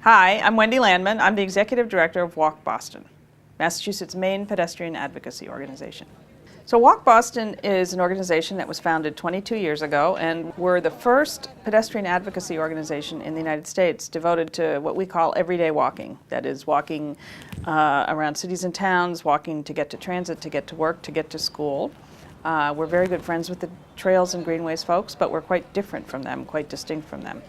Hi, I'm Wendy Landman. I'm the Executive Director of Walk Boston, Massachusetts' main pedestrian advocacy organization. So Walk Boston is an organization that was founded 22 years ago, and we're the first pedestrian advocacy organization in the United States devoted to what we call everyday walking. That is walking around cities and towns, walking to get to transit, to get to work, to get to school. We're very good friends with the Trails and Greenways folks, but we're quite different from them, quite distinct from them.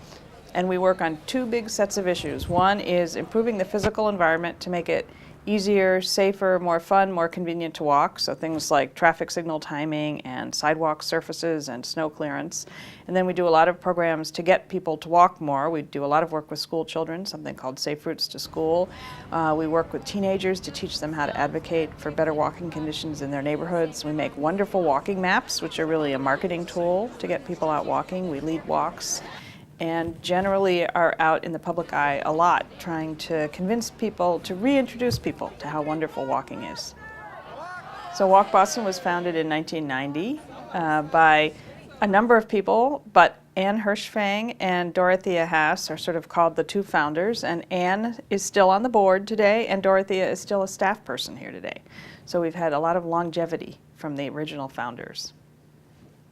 And we work on two big sets of issues. One is improving the physical environment to make it easier, safer, more fun, more convenient to walk. So things like traffic signal timing and sidewalk surfaces and snow clearance. And then we do a lot of programs to get people to walk more. We do a lot of work with school children, something called Safe Routes to School. We work with teenagers to teach them how to advocate for better walking conditions in their neighborhoods. We make wonderful walking maps, which are really a marketing tool to get people out walking. We lead walks, and generally are out in the public eye a lot, trying to convince people, to reintroduce people to how wonderful walking is. So Walk Boston was founded in 1990 by a number of people, but Anne Hirschfang and Dorothea Haas are sort of called the two founders, and Anne is still on the board today, and Dorothea is still a staff person here today. So we've had a lot of longevity from the original founders.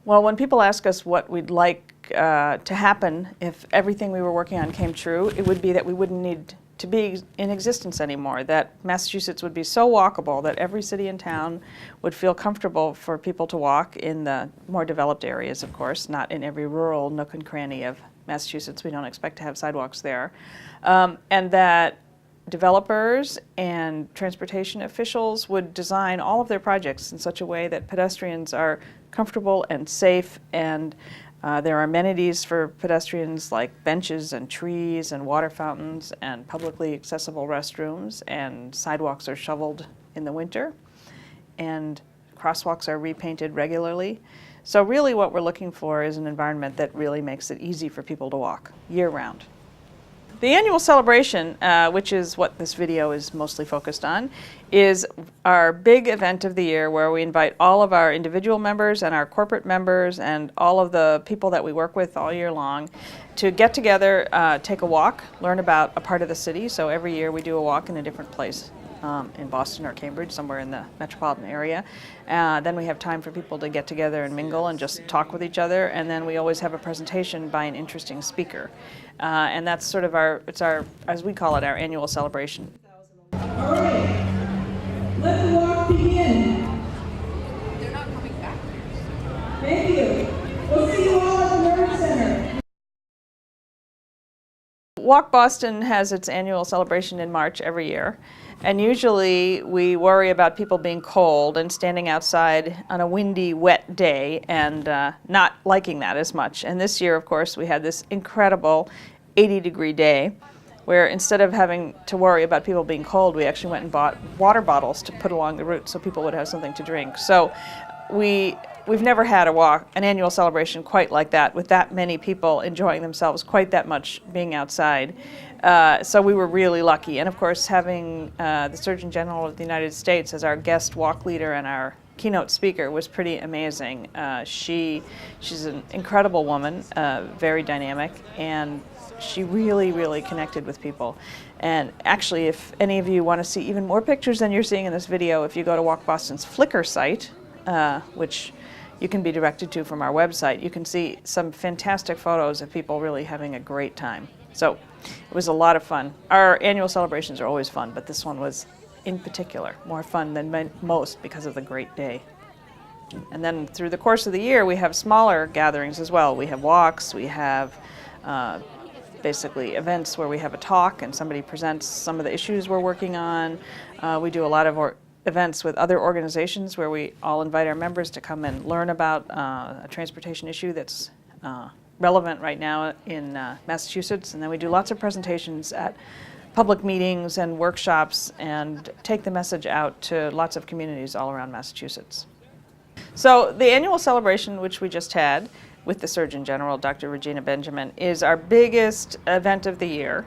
Well, when people ask us what we'd like to happen if everything we were working on came true, it would be that we wouldn't need to be in existence anymore, that Massachusetts would be so walkable that every city and town would feel comfortable for people to walk in the more developed areas, of course, not in every rural nook and cranny of Massachusetts. We don't expect to have sidewalks there. And that developers and transportation officials would design all of their projects in such a way that pedestrians are comfortable and safe, and there are amenities for pedestrians like benches and trees and water fountains and publicly accessible restrooms, and sidewalks are shoveled in the winter, and crosswalks are repainted regularly. So really what we're looking for is an environment that really makes it easy for people to walk year-round. The annual celebration, which is what this video is mostly focused on, is our big event of the year where we invite all of our individual members and our corporate members and all of the people that we work with all year long to get together, take a walk, learn about a part of the city. So every year we do a walk in a different place. In Boston or Cambridge, somewhere in the metropolitan area. Then we have time for people to get together and mingle and just talk with each other, and then we always have a presentation by an interesting speaker. And that's sort of it's our, as we call it, our annual celebration. All right, let the walk begin. They're not coming back. Thank you. We'll see you all at the Learning Center. Walk Boston has its annual celebration in March every year. And usually we worry about people being cold and standing outside on a windy, wet day and not liking that as much. And this year, of course, we had this incredible 80-degree day where instead of having to worry about people being cold, we actually went and bought water bottles to put along the route so people would have something to drink. So we've never had an annual celebration quite like that, with that many people enjoying themselves quite that much being outside. So we were really lucky. And of course, having the Surgeon General of the United States as our guest walk leader and our keynote speaker was pretty amazing. She's an incredible woman, very dynamic, and she really, really connected with people. And actually, if any of you want to see even more pictures than you're seeing in this video, if you go to Walk Boston's Flickr site, which you can be directed to from our website, you can see some fantastic photos of people really having a great time. So it was a lot of fun. Our annual celebrations are always fun, but this one was in particular more fun than most because of the great day. And then through the course of the year, we have smaller gatherings as well. We have walks, we have basically events where we have a talk and somebody presents some of the issues we're working on. We do a lot of events with other organizations where we all invite our members to come and learn about a transportation issue that's relevant right now in Massachusetts. And then we do lots of presentations at public meetings and workshops and take the message out to lots of communities all around Massachusetts. So the annual celebration, which we just had with the Surgeon General, Dr. Regina Benjamin, is our biggest event of the year.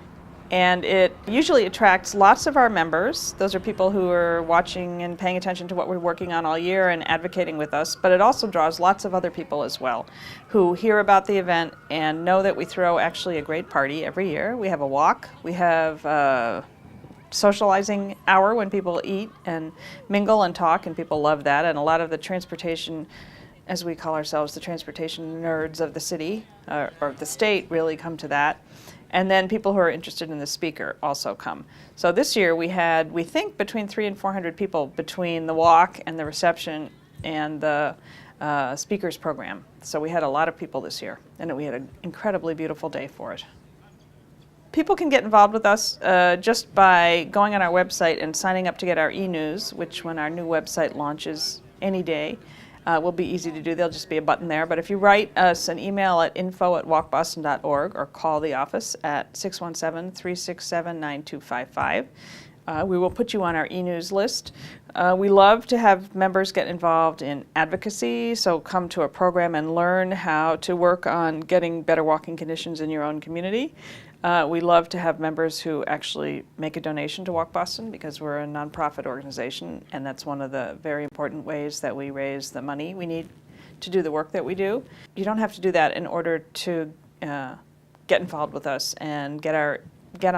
And it usually attracts lots of our members. Those are people who are watching and paying attention to what we're working on all year and advocating with us, but it also draws lots of other people as well who hear about the event and know that we throw actually a great party every year. We have a walk, we have a socializing hour when people eat and mingle and talk, and people love that. And a lot of the transportation, as we call ourselves, the transportation nerds of the city or of the state, really come to that. And then people who are interested in the speaker also come. So this year we had, we think, between 300 and 400 people between the walk and the reception and the speakers program. So we had a lot of people this year, and we had an incredibly beautiful day for it. People can get involved with us just by going on our website and signing up to get our e-news, which when our new website launches any day, will be easy to do. There'll just be a button there. But if you write us an email at info@walkboston.org or call the office at 617-367-9255, we will put you on our e-news list. We love to have members get involved in advocacy, so come to a program and learn how to work on getting better walking conditions in your own community. We love to have members who actually make a donation to Walk Boston because we're a nonprofit organization, and that's one of the very important ways that we raise the money we need to do the work that we do. You don't have to do that in order to get involved with us and get on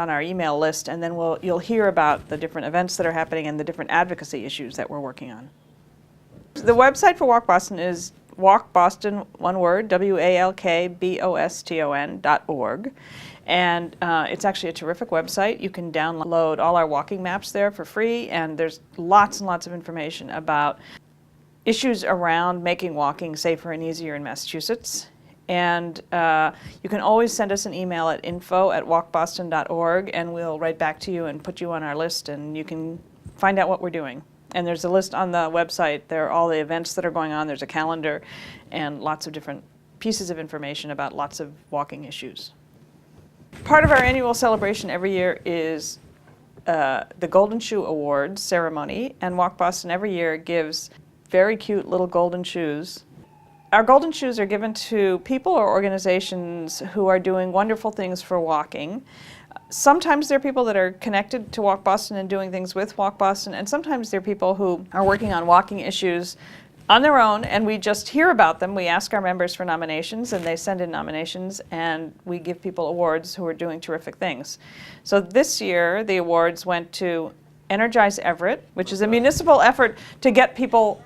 our email list, and then you'll hear about the different events that are happening and the different advocacy issues that we're working on. The website for Walk Boston is walkboston, one word, walkboston.org. And it's actually a terrific website. You can download all our walking maps there for free, and there's lots and lots of information about issues around making walking safer and easier in Massachusetts. And you can always send us an email at info@walkboston.org, and we'll write back to you and put you on our list, and you can find out what we're doing. And there's a list on the website. There are all the events that are going on. There's a calendar and lots of different pieces of information about lots of walking issues. Part of our annual celebration every year is the Golden Shoe Awards ceremony, and Walk Boston every year gives very cute little golden shoes. Our golden shoes are given to people or organizations who are doing wonderful things for walking. Sometimes they're people that are connected to Walk Boston and doing things with Walk Boston, and sometimes they're people who are working on walking issues on their own, and we just hear about them. We ask our members for nominations, and they send in nominations, and we give people awards who are doing terrific things. So this year, the awards went to Energize Everett, which is a municipal effort to get people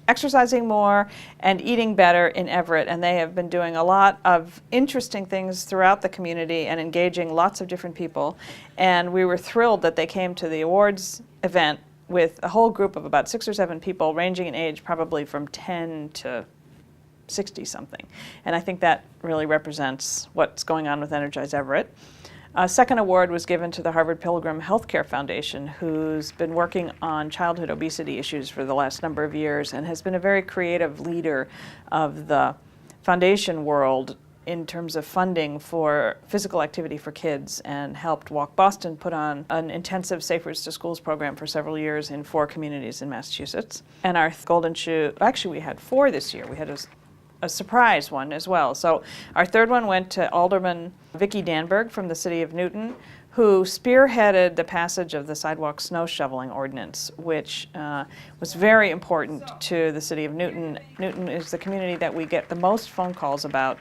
exercising more and eating better in Everett, and they have been doing a lot of interesting things throughout the community and engaging lots of different people. And we were thrilled that they came to the awards event with a whole group of about 6 or 7 people ranging in age probably from 10 to 60 something. And I think that really represents what's going on with Energize Everett. A second award was given to the Harvard Pilgrim Healthcare Foundation, who's been working on childhood obesity issues for the last number of years and has been a very creative leader of the foundation world in terms of funding for physical activity for kids, and helped Walk Boston put on an intensive Safe Routes to Schools program for several years in 4 communities in Massachusetts. And our golden shoe, actually we had 4 this year. We had a surprise one as well. So our third one went to Alderman Vicki Danberg from the city of Newton, who spearheaded the passage of the sidewalk snow shoveling ordinance, which was very important to the city of Newton. Newton is the community that we get the most phone calls about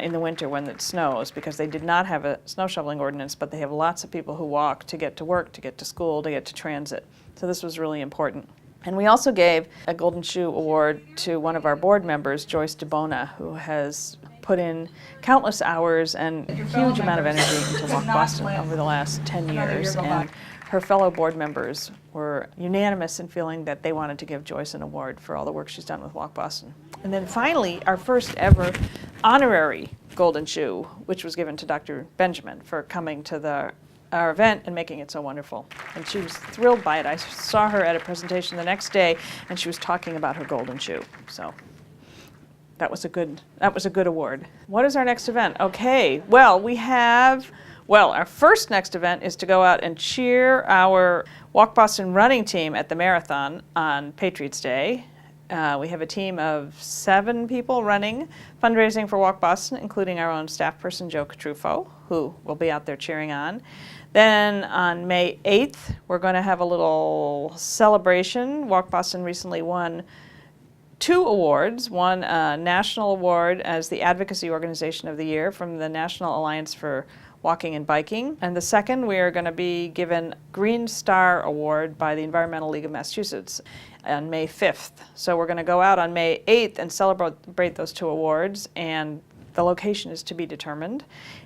in the winter when it snows, because they did not have a snow shoveling ordinance, but they have lots of people who walk to get to work, to get to school, to get to transit. So this was really important. And we also gave a Golden Shoe Award to one of our board members, Joyce DeBona, who has put in countless hours and a huge amount of energy into Walk Boston over the last 10 years. And her fellow board members were unanimous in feeling that they wanted to give Joyce an award for all the work she's done with Walk Boston. And then finally, our first ever honorary Golden Shoe, which was given to Dr. Benjamin for coming to our event and making it so wonderful. And she was thrilled by it. I saw her at a presentation the next day, and she was talking about her golden shoe. So that was a good award. What is our next event? Okay, well, our first next event is to go out and cheer our Walk Boston running team at the marathon on Patriots Day. We have a team of 7 people running, fundraising for Walk Boston, including our own staff person, Joe Catrufo, who will be out there cheering on. Then on May 8th, we're going to have a little celebration. Walk Boston recently won 2 awards, one a national award as the Advocacy Organization of the Year from the National Alliance for Walking and Biking, and the second we are going to be given Green Star Award by the Environmental League of Massachusetts on May 5th. So we're going to go out on May 8th and celebrate those 2 awards, and the location is to be determined,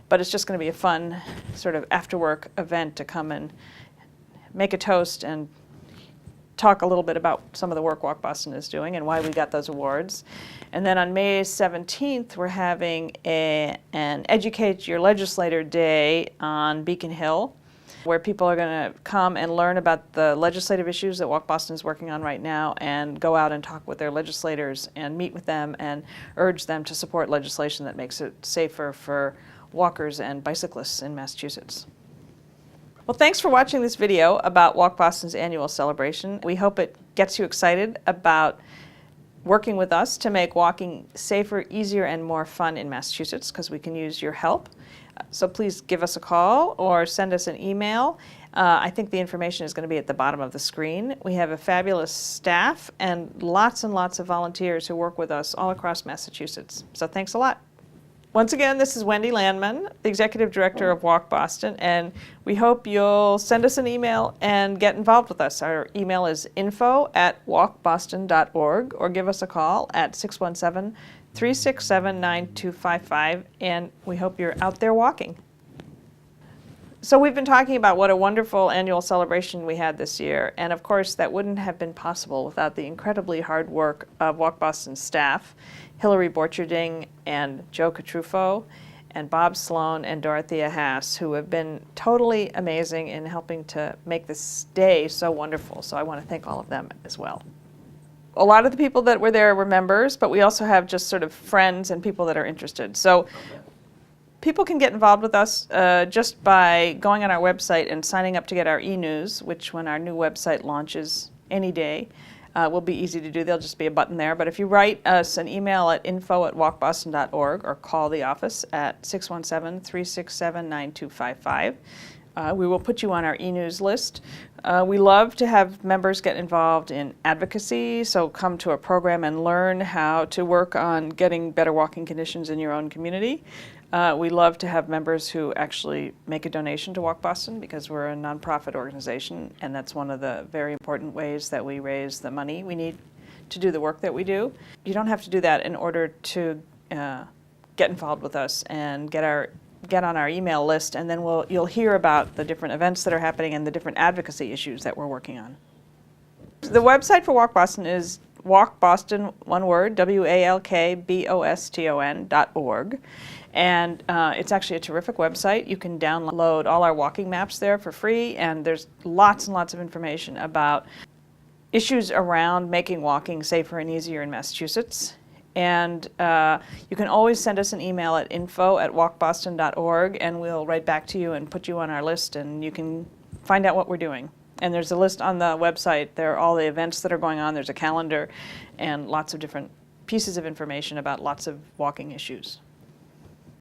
but it's just going to be a fun sort of after-work event to come and make a toast and talk a little bit about some of the work Walk Boston is doing and why we got those awards. And then on May 17th, we're having an Educate Your Legislator Day on Beacon Hill, where people are going to come and learn about the legislative issues that Walk Boston is working on right now and go out and talk with their legislators and meet with them and urge them to support legislation that makes it safer for walkers and bicyclists in Massachusetts. Well, thanks for watching this video about Walk Boston's annual celebration. We hope it gets you excited about working with us to make walking safer, easier, and more fun in Massachusetts, because we can use your help. So please give us a call or send us an email. I think the information is going to be at the bottom of the screen. We have a fabulous staff and lots of volunteers who work with us all across Massachusetts. So thanks a lot. Once again, this is Wendy Landman, the Executive Director of Walk Boston, and we hope you'll send us an email and get involved with us. Our email is info@walkboston.org, or give us a call at 617-367-9255, and we hope you're out there walking. So we've been talking about what a wonderful annual celebration we had this year, and of course that wouldn't have been possible without the incredibly hard work of Walk Boston's staff, Hillary Borcherding and Joe Catrufo and Bob Sloan and Dorothea Haas, who have been totally amazing in helping to make this day so wonderful. So I want to thank all of them as well. A lot of the people that were there were members, but we also have just sort of friends and people that are interested. So people can get involved with us just by going on our website and signing up to get our e-news, which when our new website launches any day, will be easy to do. There'll just be a button there. But if you write us an email at info@walkboston.org or call the office at 617-367-9255, we will put you on our e-news list. We love to have members get involved in advocacy, so come to a program and learn how to work on getting better walking conditions in your own community. We love to have members who actually make a donation to Walk Boston, because we're a nonprofit organization, and that's one of the very important ways that we raise the money we need to do the work that we do. You don't have to do that in order to get involved with us and get on our email list, and then you'll hear about the different events that are happening and the different advocacy issues that we're working on. The website for Walk Boston is walkboston, one word, walkboston.org. And it's actually a terrific website. You can download all our walking maps there for free, and there's lots and lots of information about issues around making walking safer and easier in Massachusetts. And you can always send us an email at info@walkboston.org, and we'll write back to you and put you on our list, and you can find out what we're doing. And there's a list on the website. There are all the events that are going on. There's a calendar and lots of different pieces of information about lots of walking issues.